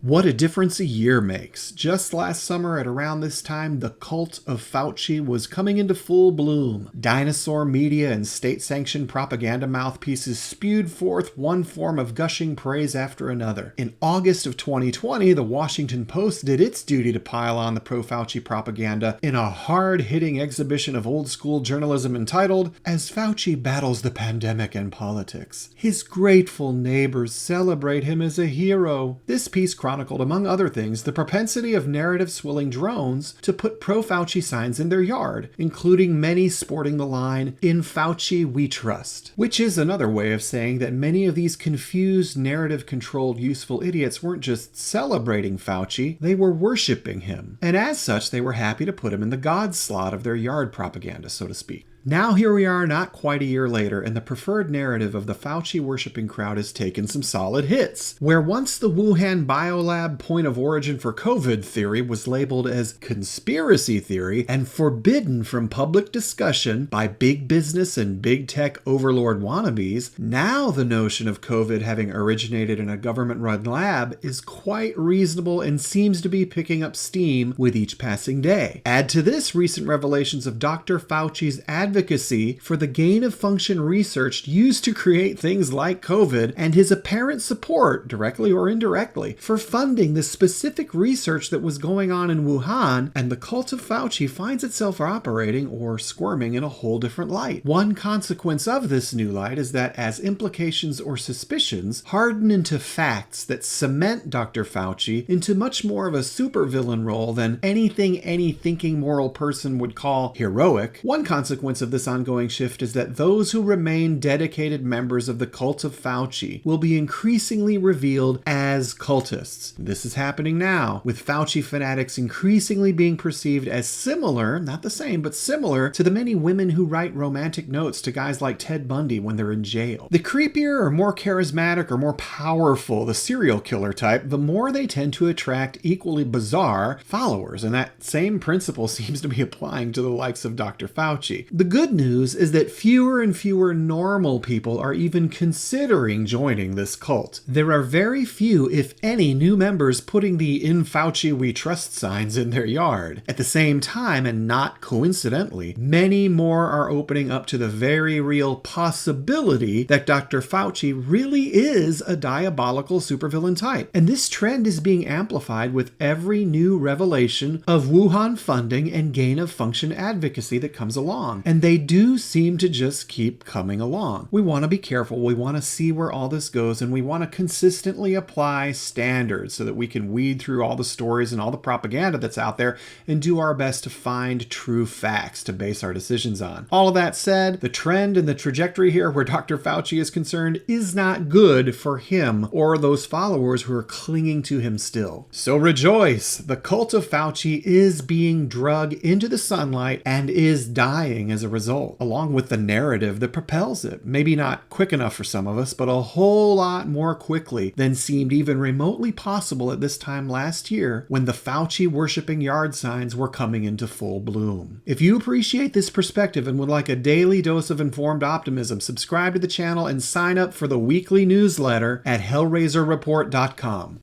What a difference a year makes. Just last summer at around this time, the cult of Fauci was coming into full bloom. Dinosaur media and state-sanctioned propaganda mouthpieces spewed forth one form of gushing praise after another. In August of 2020, the Washington Post did its duty to pile on the pro-Fauci propaganda in a hard-hitting exhibition of old-school journalism entitled, "As Fauci Battles the Pandemic and Politics. His grateful neighbors celebrate him as a hero." This piece chronicled, among other things, the propensity of narrative-swilling drones to put pro-Fauci signs in their yard, including many sporting the line, "In Fauci we trust," which is another way of saying that many of these confused, narrative-controlled, useful idiots weren't just celebrating Fauci, they were worshipping him. And as such, they were happy to put him in the God slot of their yard propaganda, so to speak. Now here we are not quite a year later, and the preferred narrative of the Fauci-worshipping crowd has taken some solid hits. Where once the Wuhan biolab point of origin for COVID theory was labeled as conspiracy theory and forbidden from public discussion by big business and big tech overlord wannabes, now the notion of COVID having originated in a government-run lab is quite reasonable and seems to be picking up steam with each passing day. Add to this recent revelations of Dr. Fauci's advocacy for the gain-of-function research used to create things like COVID, and his apparent support, directly or indirectly, for funding the specific research that was going on in Wuhan, and the cult of Fauci finds itself operating or squirming in a whole different light. One consequence of this new light is that as implications or suspicions harden into facts that cement Dr. Fauci into much more of a supervillain role than anything any thinking moral person would call heroic, one consequence of this ongoing shift is that those who remain dedicated members of the cult of Fauci will be increasingly revealed as cultists. This is happening now, with Fauci fanatics increasingly being perceived as similar, not the same, but similar to the many women who write romantic notes to guys like Ted Bundy when they're in jail. The creepier or more charismatic or more powerful the serial killer type, the more they tend to attract equally bizarre followers, and that same principle seems to be applying to the likes of Dr. Fauci. The good news is that fewer and fewer normal people are even considering joining this cult. There are very few, if any, new members putting the "In Fauci we trust" signs in their yard. At the same time, and not coincidentally, many more are opening up to the very real possibility that Dr. Fauci really is a diabolical supervillain type. And this trend is being amplified with every new revelation of Wuhan funding and gain-of-function advocacy that comes along. And they do seem to just keep coming along. We want to be careful. We want to see where all this goes, and we want to consistently apply standards so that we can weed through all the stories and all the propaganda that's out there and do our best to find true facts to base our decisions on. All of that said, the trend and the trajectory here where Dr. Fauci is concerned is not good for him or those followers who are clinging to him still. So rejoice! The cult of Fauci is being dragged into the sunlight and is dying as a result, along with the narrative that propels it. Maybe not quick enough for some of us, but a whole lot more quickly than seemed even remotely possible at this time last year when the Fauci-worshipping yard signs were coming into full bloom. If you appreciate this perspective and would like a daily dose of informed optimism, subscribe to the channel and sign up for the weekly newsletter at hellrazerreport.com.